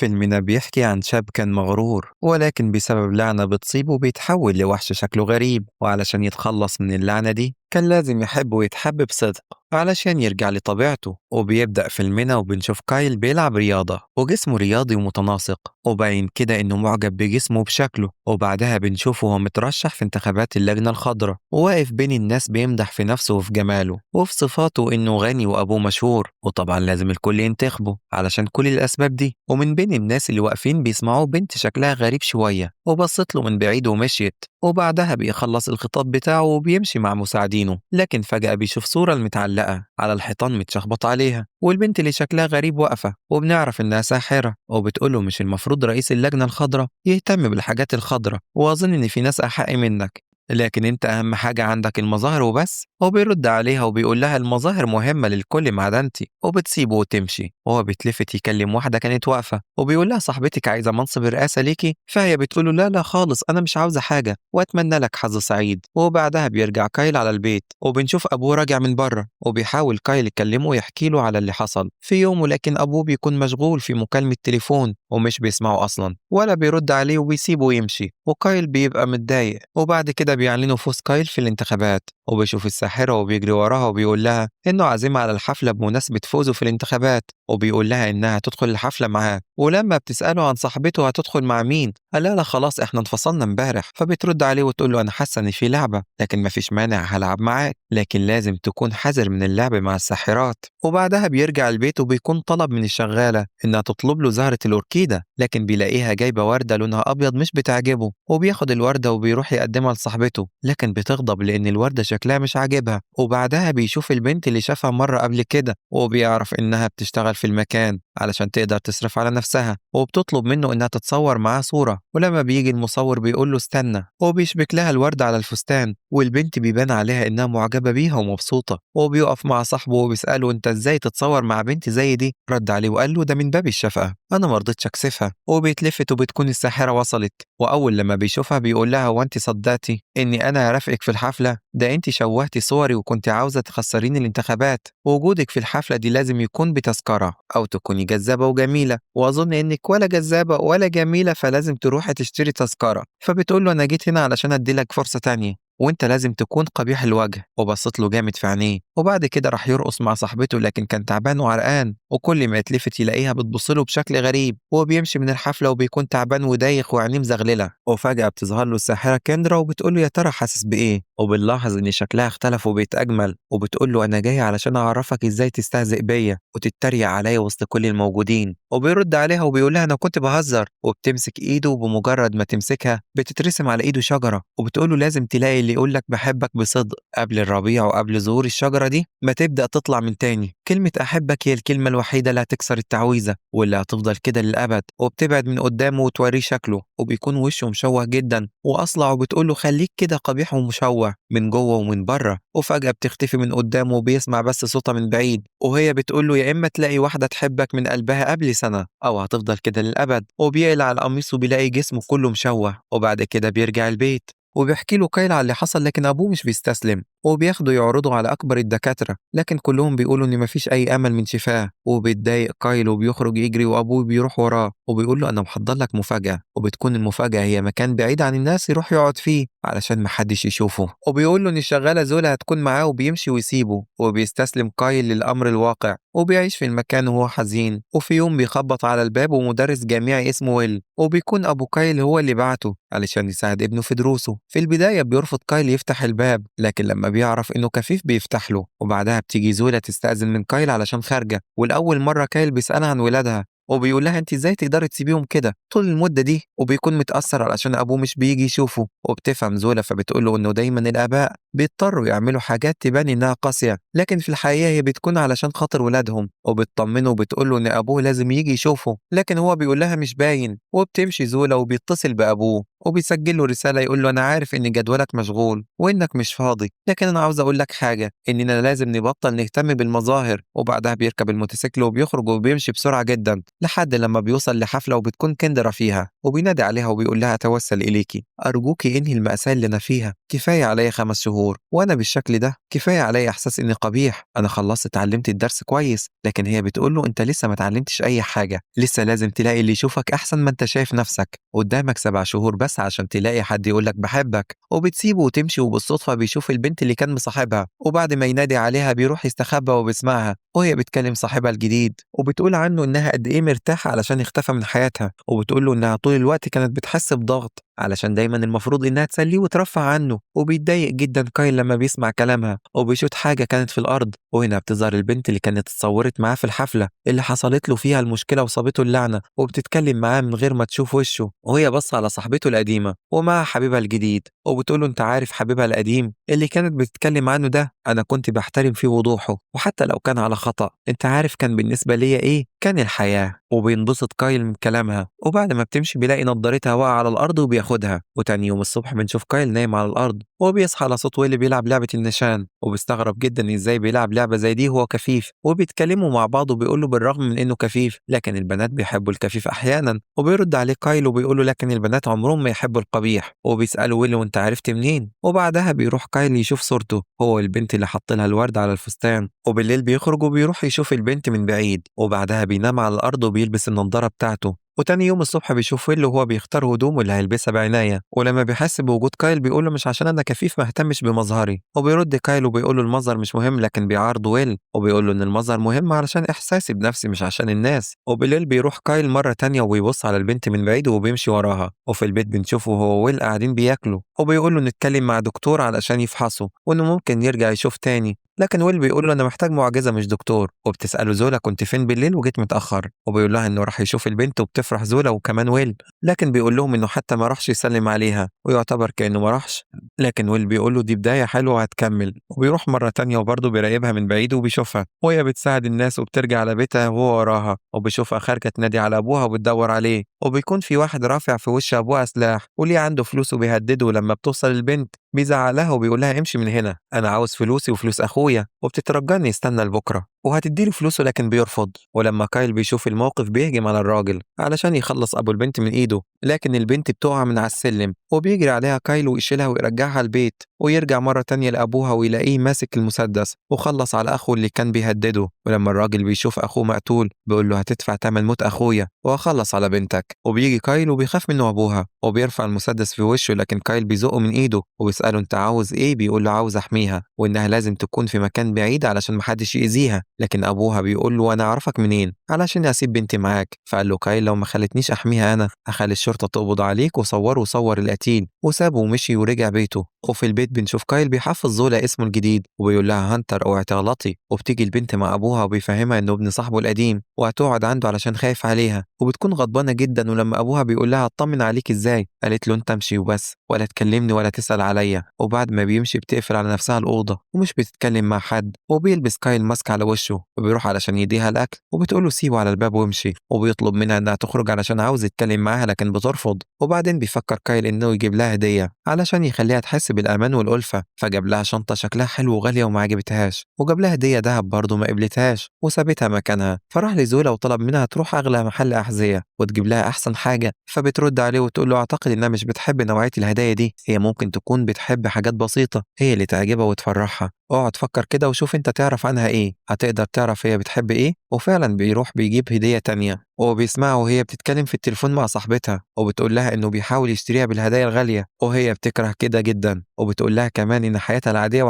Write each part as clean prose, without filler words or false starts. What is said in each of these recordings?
فيلمنا بيحكي عن شاب كان مغرور ولكن بسبب لعنة بتصيبه بيتحول لوحش شكله غريب، وعلشان يتخلص من اللعنة دي كان لازم يحب ويتحب بصدق علشان يرجع لطبيعته. وبيبدأ فيلمنا وبنشوف كايل بيلعب رياضة وجسمه رياضي ومتناسق، وباين كده إنه معجب بجسمه وبشكله. وبعدها بنشوفه هو مترشح في انتخابات اللجنة الخضراء وواقف بين الناس بيمدح في نفسه وفي جماله وفي صفاته إنه غني وأبوه مشهور، وطبعا لازم الكل ينتخبه علشان كل الأسباب دي. ومن بين الناس اللي واقفين بيسمعوه بنت شكلها غريب شوية وبصت له من بعيد ومشيت، وبعدها بيخلص الخطاب بتاعه وبيمشي مع مساعدينه. لكن فجأة بيشوف صورة المتعلقة على الحيطان متشخبط عليها، والبنت اللي شكلها غريب واقفة وبنعرف إنها ساحرة وبتقوله مش المفروض رئيس اللجنة الخضراء يهتم بالحاجات الخضراء، وأظن إن في ناس أحق منك، لكن انت اهم حاجة عندك المظاهر وبس. هو بيرد عليها وبيقول لها المظاهر مهمة للكل ما عدا انت، وبتسيبه وتمشي. وهو بيتلفت يكلم واحدة كانت واقفة وبيقول لها صاحبتك عايزة منصب رئاسة ليكي، فهي بتقول له لا لا خالص انا مش عاوزة حاجة واتمنى لك حظ سعيد. وبعدها بيرجع كايل على البيت وبنشوف ابوه راجع من بره، وبيحاول كايل يكلمه ويحكي له على اللي حصل في يومه، لكن ابوه بيكون مشغول في مكالمة تليفون ومش بيسمعه اصلا ولا بيرد عليه وبيسيبه يمشي. وكايل بيبقى متضايق، وبعد كده بيعلنوا فوز كايل في الانتخابات، وبيشوف الساحرة وبيجري وراها وبيقول لها إنه عازمها على الحفلة بمناسبة فوزه في الانتخابات، وبيقول لها إنها تدخل الحفلة معاه. ولما بتسأله عن صاحبته هتدخل مع مين، قال لها لا خلاص إحنا انفصلنا امبارح. فبترد عليه وتقول له أنا حاسة إن في لعبة لكن مفيش مانع هلعب معاك، لكن لازم تكون حذر من اللعب مع الساحرات. وبعدها بيرجع البيت وبيكون طلب من الشغالة إنها تطلب له زهرة الأوركيدا، لكن بيلاقيها جايبة وردة لونها أبيض مش بتعجبه، وبياخد الوردة وبيروح يقدمها لصاحبته، لكن بتغضب لأن الوردة شكلها مش عاجبها. وبعدها بيشوف البنت اللي شافها مرة قبل كده وبيعرف إنها بتشتغل في المكان علشان تقدر تصرف على نفسها، وبتطلب منه إنها تتصور معاه صورة. ولما بيجي المصور بيقول له استنى، وبيشبك لها الوردة على الفستان، والبنت بيبان عليها إنها معجبة بيها ومبسوطة. وبيقف مع صاحبه وبيسأله أنت إزاي تتصور مع بنت زي دي؟ رد عليه وقال له ده من باب الشفقة، أنا مرضتش أكسفها. وبيتلفت وبتكون الساحرة وصلت، وأول لما بيشوفها بيقول لها هو أنت صدقتي إني أنا هرافقك في الحفلة؟ ده أنت شوهتي صوري وكنت عاوزة تخسريني الانتخابات، ووجودك في الحفلة دي لازم يكون بتذكرة أو تكوني جذابة وجميلة، وأظن إنك ولا جذابة ولا جميلة فلازم تروحي تشتري تذكرة. فبتقول له أنا جيت هنا علشان أديلك فرصة تانية وانت لازم تكون قبيح الوجه، وبصت له جامد في عينيه. وبعد كده راح يرقص مع صاحبته لكن كان تعبان وعرقان، وكل ما يتلفت يلاقيها بتبصله بشكل غريب. وهو بيمشي من الحفلة وبيكون تعبان ودايخ وعينيه مزغللة، وفجأة بتظهر له الساحرة كندرا وبتقول له يا ترى حاسس بإيه، وبنلاحظ إن شكلها اختلف وبقت أجمل، وبتقول له أنا جاية علشان أعرفك إزاي تستهزئ بيا وتتريق عليا وسط كل الموجودين. وبيرد عليها وبيقول لها أنا كنت بهزر، وبتمسك إيده وبمجرد ما تمسكها بتترسم على إيده شجرة، وبتقول له لازم تلاقي اللي يقول لك بحبك بصدق قبل الربيع وقبل ظهور الشجرة دي ما تبدأ تطلع من تاني. كلمة أحبك هي الكلمة الوحيدة اللي هتكسر التعويذة واللي هتفضل كده للأبد. وبتبعد من قدامه وتوريه شكله، وبيكون وشه مشوه جدا وأصلع، وبتقول له خليك كده قبيح ومشوه من جوه ومن بره. وفجأة بتختفي من قدامه وبيسمع بس صوتها من بعيد، وهي بتقول له يا إما تلاقي واحدة تحبك من قلبها قبل سنة أو هتفضل كده للأبد. وبيقلع القميص وبيلاقي جسمه كله مشوه، وبعد كده بيرجع البيت وبيحكي له كايل على اللي حصل، لكن أبوه مش بيستسلم وبياخده يعرضه على أكبر الدكاترة، لكن كلهم بيقولوا إن مفيش أي أمل من شفاه. وبيتضايق كايل وبيخرج يجري وأبوه بيروح وراه وبيقول له أنا محضر لك مفاجأة، وبتكون المفاجأة هي مكان بعيد عن الناس يروح يقعد فيه علشان محدش يشوفه. وبيقول له إن الشغالة زولا هتكون معاه وبيمشي ويسيبه، وبيستسلم كايل للأمر الواقع وبيعيش في المكان وهو حزين. وفي يوم بيخبط على الباب ومدرس جامعي اسمه ويل، وبيكون أبو كايل هو اللي بعته علشان يساعد ابنه في دروسه. في البداية بيرفض كايل يفتح الباب، لكن لما بيعرف إنه كفيف بيفتح له. وبعدها بتيجي زولا تستأذن من كايل علشان خارجة، والأول مرة كايل بيسألها عن ولادها وبيقول لها انت ازاي تقدري تسيبيهم كده طول المدة دي، وبيكون متأثر علشان ابوه مش بيجي يشوفه. وبتفهم زولا فبتقول له انه دايما الاباء بيضطروا يعملوا حاجات تبان انها قاسية، لكن في الحقيقة هي بتكون علشان خاطر ولادهم. وبتطمنه وبتقول له ان ابوه لازم يجي يشوفه، لكن هو بيقول لها مش باين. وبتمشي زولا وبيتصل بابوه وبيسجل له رسالة يقول له أنا عارف إن جدولك مشغول وإنك مش فاضي، لكن أنا عاوز أقول لك حاجة، إننا لازم نبطل نهتم بالمظاهر. وبعدها بيركب الموتوسيكل وبيخرج وبيمشي بسرعة جدا لحد لما بيوصل لحفلة وبتكون كندرة فيها، وبينادي عليها وبيقول لها أتوسل إليكي، أرجوكي إنهي المأساة اللي أنا فيها، كفاية عليا 5 شهور وأنا بالشكل ده، كفاية عليا إحساس إني قبيح، أنا خلصت اتعلمت الدرس كويس. لكن هي بتقول له أنت لسه ما اتعلمتش أي حاجة، لسه لازم تلاقي اللي يشوفك أحسن ما أنت شايف نفسك، قدامك 7 شهور بس عشان تلاقي حد يقولك بحبك. وبتسيبه وتمشي، وبالصدفة بيشوف البنت اللي كان مصاحبها، وبعد ما ينادي عليها بيروح يستخبى وبيسمعها وهي بتكلم صاحبها الجديد، وبتقول عنه إنها قد إيه مرتاحة علشان اختفى من حياتها، وبتقول له إنها طول الوقت كانت بتحس بضغط علشان دايما المفروض إنها تسليه وترفع عنه. وبيتضايق جدا كايل لما بيسمع كلامها وبيشوط حاجة كانت في الأرض، وهنا بتظهر البنت اللي كانت اتصورت معاه في الحفلة اللي حصلت له فيها المشكلة وصابته اللعنة، وبتتكلم معاه من غير ما تشوف وشه، وهي بص على صاحبته القديمة ومع حبيبها الجديد، وبتقول له أنت عارف حبيبها القديم اللي كانت بتتكلم عنه ده أنا كنت بحترم فيه وضوحه، وحتى لو كان على خطأ أنت عارف كان بالنسبة ليا إيه، كان الحياة. وبينبسط كايل من كلامها، وبعد ما بتمشي بيلاقي نضارتها واقعة على الأرض وبياخدها. وتاني يوم الصبح بنشوف كايل نايم على الأرض وبيصحى على صوت ويلي بيلعب لعبة النشان، وبيستغرب جدا إزاي بيلعب لعبة زي دي وهو كفيف، وبيتكلموا مع بعض وبيقولوا بالرغم من إنه كفيف لكن البنات بيحبوا الكفيف أحيانا، وبيرد عليه كايل وبيقولوا لكن البنات عمرهم ما يحبوا القبيح، وبيسألوا ويلي وأنت عرفت منين. وبعدها بيروح كايل يشوف صورته هو البنت اللي حط لها الورد على الفستان، وبالليل بيخرج وبيروح يشوف البنت من بعيد، وبعدها بينام على الأرض وبيلبس النضارة بتاعته. وتاني يوم الصبح بيشوف ويل وهو بيختار هدومه اللي هيلبسها بعناية، ولما بيحس بوجود كايل بيقول له مش عشان أنا كفيف ما اهتمش بمظهري، وبيرد كايل وبيقول له المظهر مش مهم، لكن بيعارض ويل وبيقول له إن المظهر مهم علشان إحساسي بنفسي مش عشان الناس. وبالليل بيروح كايل مرة تانية وبيبص على البنت من بعيد وبيمشي وراها، وفي البيت بنشوفه هو ويل قاعدين بياكلوا، وبيقول له نتكلم مع دكتور علشان يفحصه وإنه ممكن يرجع يشوف تاني، لكن ويل بيقول له انا محتاج معجزه مش دكتور. وبتساله زولا كنت فين بالليل وجيت متاخر، وبيقول لها انه راح يشوف البنت، وبتفرح زولا وكمان ويل، لكن بيقول لهم انه حتى ما راحش يسلم عليها ويعتبر كانه ما راحش. لكن ويل بيقول له دي بدايه حلوه وهتكمل، وبيروح مره تانية وبرضه بيراقبها من بعيد وبيشوفها وهي بتساعد الناس وبترجع على بيتها وهو وراها، وبيشوفها خارجه تنادي على ابوها وبتدور عليه، وبيكون في واحد رافع في وش ابوها سلاح وليه عنده فلوس وبيهدده. لما بتوصل البنت بيزعلها وبيقول لها امشي من هنا، انا عاوز فلوسي وفلوس اخويا، وبتترجاني يستنى لبكره وهتديله فلوسه لكن بيرفض. ولما كايل بيشوف الموقف بيهجم على الراجل علشان يخلص ابو البنت من ايده، لكن البنت بتقع من على السلم وبيجري عليها كايل ويشيلها ويرجعها البيت، ويرجع مرة تانية لأبوها ويلاقيه ماسك المسدس وخلص على أخوه اللي كان بيهدده. ولما الراجل بيشوف أخوه مقتول بيقول له هتدفع تمن موت أخويا وهخلص على بنتك. وبيجي كايل وبيخاف منه أبوها وبيرفع المسدس في وشه، لكن كايل بيزقه من إيده وبيسأله أنت عاوز إيه، بيقول له عاوز أحميها وإنها لازم تكون في مكان بعيد علشان محدش يأذيها. لكن أبوها بيقول له أنا أعرفك منين علشان أسيب بنتي معاك. فقال له كايل لو ما خلتنيش أحميها أنا هخلي الشرطة تقبض عليك، وصور القتيل وسابه ومشي ورجع بيته. وفي البيت بنشوف كايل بيحفظ زولا اسمه الجديد وبيقول لها هانتر اوعي تغلطي، وبتيجي البنت مع ابوها وبيفهمها انه ابن صاحبه القديم وهتقعد عنده علشان خايف عليها، وبتكون غضبانه جدا. ولما ابوها بيقول لها اطمن عليك ازاي، قالت له انت امشي وبس ولا تكلمني ولا تسال عليا. وبعد ما بيمشي بتقفل على نفسها الاوضه ومش بتتكلم مع حد، وبيلبس كايل ماسك على وشه وبيروح علشان يديها الاكل، وبتقول له سيبه على الباب وامشي، وبيطلب منها انها تخرج علشان عاوز يتكلم معاها لكن بترفض. وبعدين بيفكر كايل انه يجيب لها هديه علشان يخليها تحس بالامان والالفه، فجاب لها شنطه شكلها حلو وغاليه وما عجبتهاش، وجاب لها هديه دهب برضه ما قبلتهاش وسابتها مكانها. فراح لزولا وطلب منها تروح اغلى محل احذيه وتجيب لها احسن حاجه، فبترد عليه وتقول له اعتقد انها مش بتحب نوعيه الهدايا دي، هي ممكن تكون بتحب حاجات بسيطه هي اللي تعجبها وتفرحها، اقعد فكر كده وشوف انت تعرف عنها ايه، هتقدر تعرف هي بتحب ايه. وفعلا بيروح بيجيب هديه تانية وبيسمعها وهي بتتكلم في التليفون مع صاحبتها وبتقول لها انه بيحاول يشتريها بالهدايا الغاليه وهي بتكره كده جدا، وبتقول لها كمان ان حياتها العاديه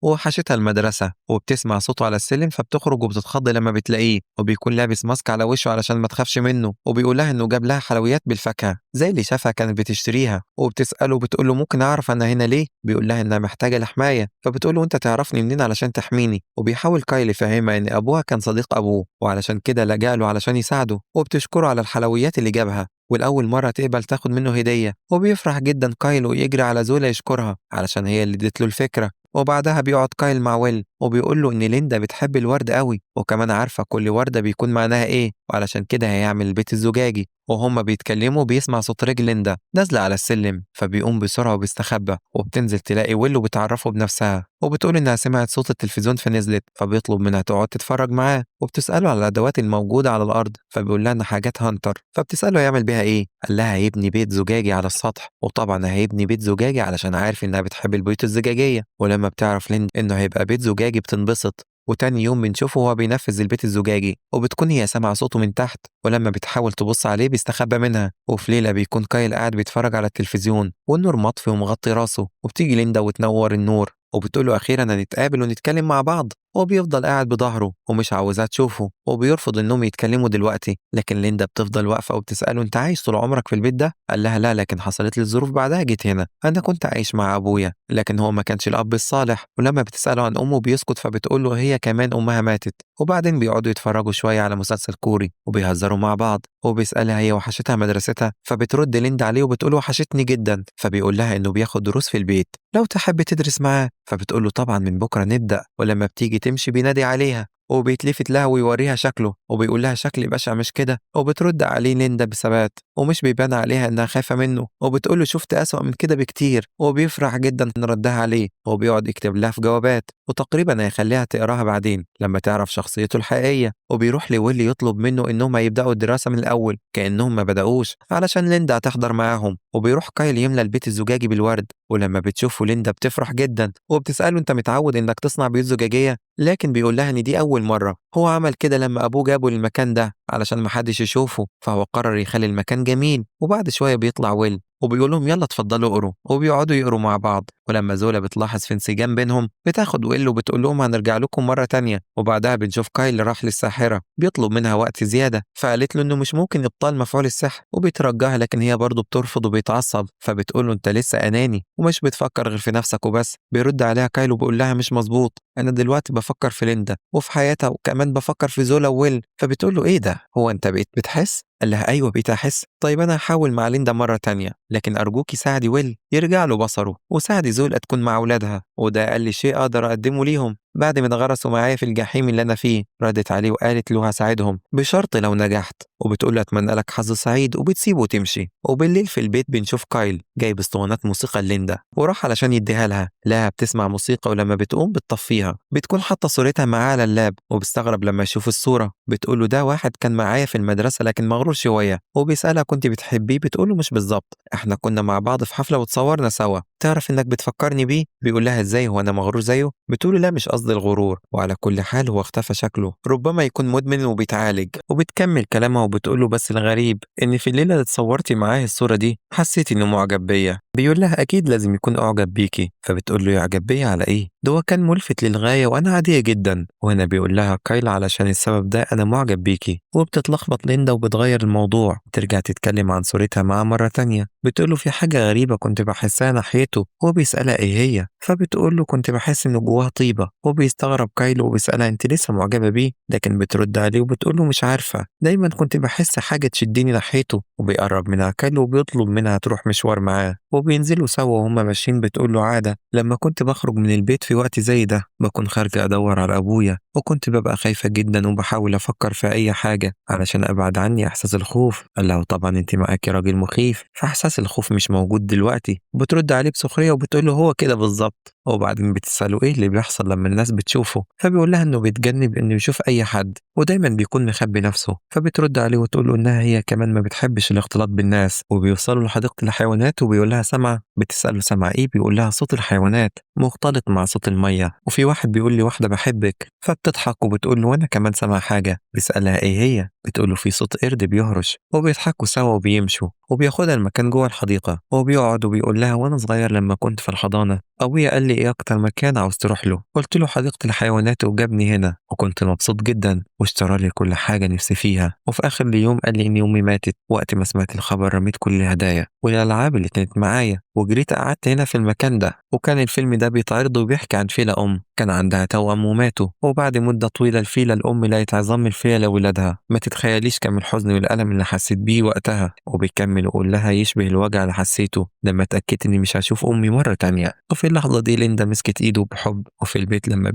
وحشتها المدرسه. وبتسمع صوته على السلم فبتخرج وبتتخض لما بتلاقيه وبيكون لابس ماسك على وشه علشان ما تخافش منه، وبيقول لها انه جاب لها حلويات بالفاكهه زي اللي شافها كانت بتشتريها. وبتساله بتقول له ممكن اعرف انا هنا ليه، بيقول لها انها محتاجه لحمايه، فبتقول له انت تعرفني منين علشان تحميني. وبيحاول كايل يفهمها ان ابوها كان صديق ابوه وعلشان كده لجأ له علشان يساعده، وبتشكره على الحلويات اللي جابها والأول مرة تقبل تاخد منه هدية. وبيفرح جدا كايل ويجري على زولا يشكرها علشان هي اللي ادت له الفكرة. وبعدها بيقعد كايل مع ويل وبيقول له إن ليندا بتحب الورد قوي، وكمان عارفة كل وردة بيكون معناها إيه، وعلشان كده هيعمل البيت الزجاجي. وهما بيتكلموا بيسمع صوت رجل ليندا نازلة على السلم، فبيقوم بسرعة وبيستخبى، وبتنزل تلاقي ويلو بتعرفه بنفسها وبتقول إنها سمعت صوت التلفزيون فنزلت، فبيطلب منها تقعد تتفرج معاه، وبتسأله على الأدوات الموجودة على الأرض، فبيقول لها إن حاجات هانتر، فبتسأله هيعمل بيها إيه. قال لها هيبني بيت زجاجي على السطح، وطبعا هيبني بيت زجاجي علشان عارف إنها بتحب البيوت الزجاجية. ولما بتعرف ليند إنه هيبقى بيت زجاجي بتنبسط. وتاني يوم بنشوفه وهو بينفذ البيت الزجاجي، وبتكون هي سامعة صوته من تحت، ولما بتحاول تبص عليه بيستخبى منها. وفي ليلة بيكون كايل قاعد بيتفرج على التلفزيون والنور مطفي ومغطي راسه، وبتيجي ليندا وتنور النور وبتقوله أخيرا هنتقابل ونتكلم مع بعض. هو بيفضل قاعد بظهره ومش عاوزاه تشوفه، وبيرفض إنهم يتكلموا دلوقتي. لكن ليندا بتفضل واقفة وبتسأله أنت عايش طول عمرك في البيت ده؟ قال لها لا، لكن حصلت لي الظروف بعدها جيت هنا. أنا كنت عايش مع أبويا لكن هو ما كانش الأب الصالح. ولما بتسأله عن أمه بيسكت، فبتقوله هي كمان أمها ماتت. وبعدين بيقعدوا يتفرجوا شوية على مسلسل كوري وبيهزروا مع بعض، وبيسألها هي وحشتها مدرستها، فبترد ليندا عليه وبتقول وحشتني جدا. فبيقول لها إنه بياخد دروس في البيت لو تحب تدرس معاه، فبتقول له طبعا من بكرة نبدأ. ولما بتيجي تمشي بينادي عليها وبيتلفت لها ويوريها شكله وبيقول لها شكلي بشع مش كده، وبترد عليه ليندا بثبات ومش بيبان عليها انها خايفة منه، وبتقول له شفت أسوأ من كده بكتير. وبيفرح جدا ان ردها عليه وبيقعد يكتب لها في جوابات، وتقريبا هيخليها تقراها بعدين لما تعرف شخصيته الحقيقية. وبيروح لويلي يطلب منه انهم هيبدأوا الدراسة من الأول كأنهم ما بدأوش علشان ليندا هتحضر معاهم. وبيروح كايل يملى البيت الزجاجي بالورد، ولما بتشوفه ليندا بتفرح جدا وبتسأله انت متعود انك تصنع بيوت زجاجية؟ لكن بيقول لها ان دي اول مرة. هو عمل كده لما ابوه جابه للمكان ده علشان محدش يشوفه، فهو قرر يخلي المكان جميل. وبعد شوية بيطلع ويل وبيقول لهم يلا اتفضلوا اقروا، وبيقعدوا يقروا مع بعض. ولما زولا بتلاحظ في انسجام بينهم بتاخد ويل وبتقول لهم هنرجع لكم مرة تانية. وبعدها بنشوف كايل راح للساحرة بيطلب منها وقت زيادة، فقالت له انه مش ممكن ابطال مفعول السحر وبيترجاها، لكن هي برضه بترفض وبيتعصب. فبتقول له انت لسه اناني ومش بتفكر غير في نفسك وبس. بيرد عليها كايل وبيقول لها مش مظبوط، انا دلوقتي بفكر في ليندا وفي حياتها، وكمان بفكر في زولا وويل. فبتقول له ايه ده، هو انت بقيت بتحس؟ قال لها ايوه بقيت احس. طيب انا هحاول مع ليندا مره تانية، لكن ارجوكي ساعدي ويل يرجع له بصره، وساعدي زولا تكون مع اولادها، وده اقل شيء اقدر اقدمه ليهم بعد ما اتغرسوا معايا في الجحيم اللي انا فيه. ردت عليه وقالت له هساعدهم بشرط لو نجحت، وبتقول له اتمنى لك حظ سعيد وبتسيبه وتمشي. وبالليل في البيت بنشوف كايل جايب اسطوانات موسيقى ليندا وراح علشان يديها لها. لا بتسمع موسيقى ولما بتقوم بتطفيها بتكون حاطه صورتها معاه على اللاب، وبيستغرب لما يشوف الصوره. بتقول له ده واحد كان معايا في المدرسه لكن مغرور شويه. وبيسالها كنت بتحبيه؟ بتقول له مش بالظبط، احنا كنا مع بعض في حفله وتصورنا سوا، تعرف انك بتفكرني بيه. بيقول لها ازاي، هو انا مغرور زيه؟ بتقول له لا مش قصدي الغرور، وعلى كل حال هو اختفى شكله ربما يكون مدمن وبيتعالج. وبتكمل كلامها وبتقول له بس الغريب ان في الليله اللي اتصورتي معاه الصوره دي حسيت انه معجب بيا. بيقول لها اكيد لازم يكون اعجب بيكي. فبتقول له يعجب بيا على ايه، ده هو كان ملفت للغايه وانا عاديه جدا. وهنا بيقول لها كايل علشان السبب ده انا معجب بيكي. وبتتلخبط ليندا وبتغير الموضوع، بترجع تتكلم عن صورتها معاه مره تانية. بتقول له في حاجه غريبه كنت بحسها ناحيته. هو بيسالها ايه هي، فبتقول له كنت بحس انه جواه طيبه. وبيستغرب كايل وبيسالها انت لسه معجبه بيه، لكن بترد عليه وبتقول له مش عارفه، دايما كنت بحس حاجه تشدني ناحيته. وبيقرب منها كايل وبيطلب منها تروح مشوار معاه، وبينزلوا سوا وهما ماشيين. بتقول له عاده لما كنت بخرج من البيت في وقت زي ده بكون خارجه ادور على ابويا، وكنت ببقى خايفه جدا وبحاول افكر في اي حاجه علشان ابعد عني احساس الخوف. قال لها طبعا انت معاكي راجل مخيف فاحساس الخوف مش موجود دلوقتي. بترد عليه بسخريه وبتقول له هو كده بالظبط. وبعدين بتساله ايه اللي بيحصل لما الناس بتشوفه، فبيقول لها انه بيتجنب انه يشوف اي حد ودايما بيكون مخبي نفسه. فبترد عليه وتقول له انها هي كمان ما بتحبش الاختلاط بالناس. وبيوصلوا لحديقه الحيوانات وبيقول لها سمع. بتساله سمع ايه، بيقول لها صوت الحيوانات مختلط مع صوت الميه، وفي واحد بيقول لي واحده بحبك. فبتضحك وبتقول له وانا كمان سمع حاجه. بيسالها ايه هي، بتقول له في صوت قرد بيهرش. وبيضحكوا سوا وبيمشوا، وبياخدها المكان جوه الحديقه وبيقعد وبيقول لها وانا صغير لما كنت في الحضانه ابويا قال لي ايه اكتر مكان عاوز تروح له، قلت له حديقه الحيوانات وجابني هنا وكنت مبسوط جدا واشترى لي كل حاجه نفسي فيها. وفي اخر اليوم قال لي ان امي ماتت. وقت ما سمعت الخبر رميت كل الهدايا والالعاب اللي كانت معايا وجريت قعدت هنا في المكان ده. وكان الفيلم ده بيتعرض وبيحكي عن فيلة كان عندها توأم وماتوا، وبعد مدة طويلة الفيلة لقيت عظام الفيلة لولادها. ما تتخيليش كم الحزن والألم اللي حسيت بيه وقتها. وبيكمل يقول لها يشبه الوجع اللي حسيته لما اتأكدت إني مش هشوف أمي مرة تانية. وفي اللحظة دي ليندا مسكت إيده بحب. وفي البيت لما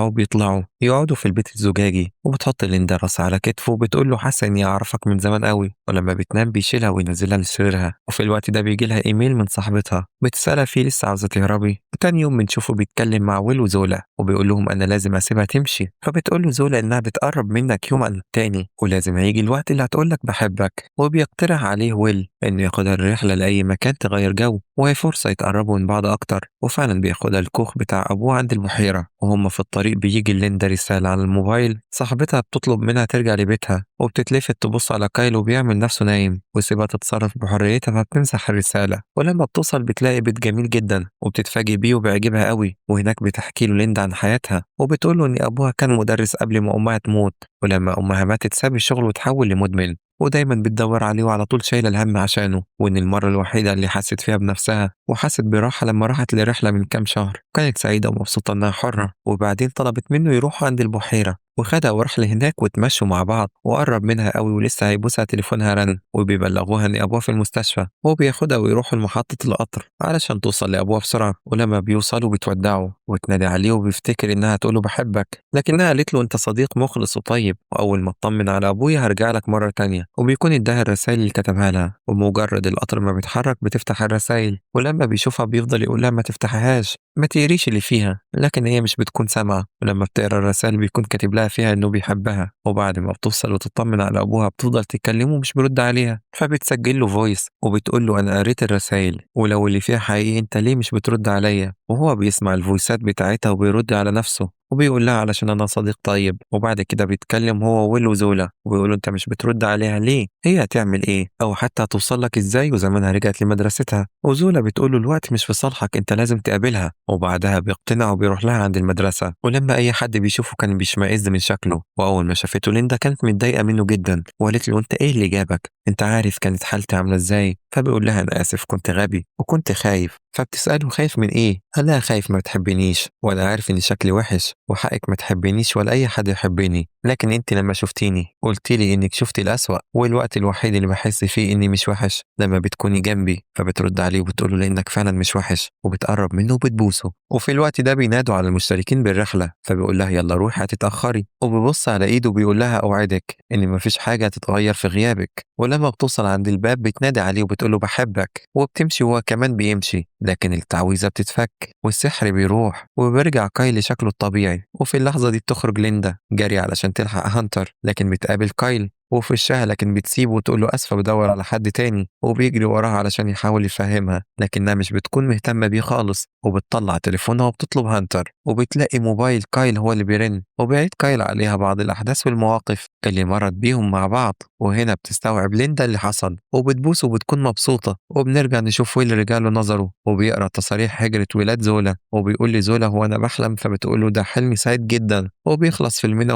بيطلعوا يقعدوا في البيت الزجاجي، وبتحط ليندا راسها على كتفه وبتقول له حاسة إني أعرفك من زمان قوي. ولما بتنام بيشيلها وينزلها لسريرها. وفي الوقت ده بيجي لها إيميل من صاحبتها بتسألها فيه لسه عاوزة تهربي. وتاني يوم بنشوفه بيتكلم مع ويل وزولا وبيقول لهم أنا لازم أسيبها تمشي. فبتقول له زولا إنها بتقرب منك يوم عن التاني، ولازم هيجي الوقت اللي هتقولك بحبك. وبيقترح عليه ويل إنه ياخدها الرحلة لأي مكان تغير جو، وهي فرصة يتقربوا من بعض أكتر. وفعلا بياخدها الكوخ بتاع أبوه عند البحيرة. وهم في الطريق بيجي ليندا رسالة على الموبايل، صاحبتها بتطلب منها ترجع لبيتها. وبتتلفت تبص على كايل وبيعمل نفسه نايم ويسيبها تتصرف بحريتها، فبتمسح الرسالة. ولما بتوصل بتلاقي بيت جميل جدا وبتتفاجئ بيه وبيعجبها قوي. وهناك بتحكي له ليندا عن حياتها وبتقول له إن أبوها كان مدرس قبل ما أمها تموت، ولما أمها ماتت ساب الشغل وتحول لمدمن. ودايما بتدور عليه وعلى طول شايلة الهم عشانه، وإن المرة الوحيدة اللي حست فيها بنفسها وحست براحة لما راحت لرحلة من كام شهر. كانت سعيدة ومبسوطة إنها حرة. وبعدين طلبت منه يروح عند البحيرة وخدها ورحلة هناك وتمشوا مع بعض. وقرب منها قوي ولسه هيبوسها تليفونها رن وبيبلغوها إن أبوها في المستشفى. وهو بياخدها ويروحوا لمحطة القطر علشان توصل لأبوها بسرعة. ولما بيوصلوا بتودعوا وتنادي عليه وبيفتكر إنها تقوله بحبك، لكنها قالت له أنت صديق مخلص وطيب، وأول ما اطمن على أبويا هرجع لك مرة تانية. وبيكون اداها الرسائل اللي كتبها لها. ومجرد القطر ما بيتحرك بتفتح الرسائل، ولما بيشوفها بيفضل يقول لها ما تفتحهاش، ما تقريش اللي فيها. لكن هي مش بتكون سامعة. ولما بتقرا الرسائل بيكون كاتب لها فيها إنه بيحبها. وبعد ما بتوصل وتطمن على أبوها بتفضل تكلمه ومش بيرد عليها، فبتسجل له فويس وبتقول له أنا قريت الرسائل، ولو اللي فيها حقيقي أنت ليه مش بترد عليا. وهو بيسمع الفويسات بتاعتها وبيرد على نفسه وبيقول لها علشان أنا صديق طيب. وبعد كده بيتكلم هو ويل وزولا وبيقولوا أنت مش بترد عليها ليه؟ هي هتعمل إيه؟ أو حتى هتوصل لك إزاي وزمانها رجعت لمدرستها؟ وزولا بتقوله الوقت مش في صالحك، أنت لازم تقابلها. وبعدها بيقتنع وبيروح لها عند المدرسة. ولما أي حد بيشوفه كان بيشمئز من شكله. وأول ما شافته ليندا كانت متضايقة منه جدا وقالت له أنت إيه اللي جابك؟ أنت عارف كانت حالتي عاملة إزاي؟ فبيقول لها أنا آسف كنت غبي وكنت خايف. فبتسأله خايف من إيه؟ قال لها خايف ما تحبنيش، وأنا عارف إن شكلي وحش وحقك ما تحبنيش ولا أي حد يحبني، لكن أنت لما شفتيني قلت لي إنك شفتي الأسوأ، والوقت الوحيد اللي بحس فيه إني مش وحش لما بتكوني جنبي. فبترد عليه وبتقول له لأنك فعلا مش وحش، وبتقرب منه وبتبوسه. وفي الوقت ده بينادوا على المشتركين بالرحلة، فبيقول لها يلا روحي هتتأخري. وبيبص على إيده وبيقول لها أوعدك إن مفيش حاجة هتتغير في غيابك. ولما بتوصل عند الباب بتنادي عليه وبتقول له بحبك، وبتمشي وهو كمان بيمشي. لكن التعويذة بتتفك والسحر بيروح وبيرجع كايل لشكله الطبيعي. وفي اللحظة دي بتخرج ليندا جري علشان تلحق هانتر، لكن بتقابل كايل وفي وشها لكن بتسيبه وتقول له اسفه بدور على حد تاني. وبيجري وراها علشان يحاول يفهمها لكنها مش بتكون مهتمه بيه خالص. وبتطلع تليفونها وبتطلب هانتر وبتلاقي موبايل كايل هو اللي بيرن. وبيعيد كايل عليها بعض الاحداث والمواقف اللي مرت بيهم مع بعض. وهنا بتستوعب ليندا اللي حصل وبتبوسه وبتكون مبسوطه. وبنرجع نشوف ويل رجع له نظره وبيقرا تصاريح هجره ولاد زولا وبيقول لزولا هو انا بحلم، فبتقول له ده حلمي سعيد جدا. وبيخلص فيلمنا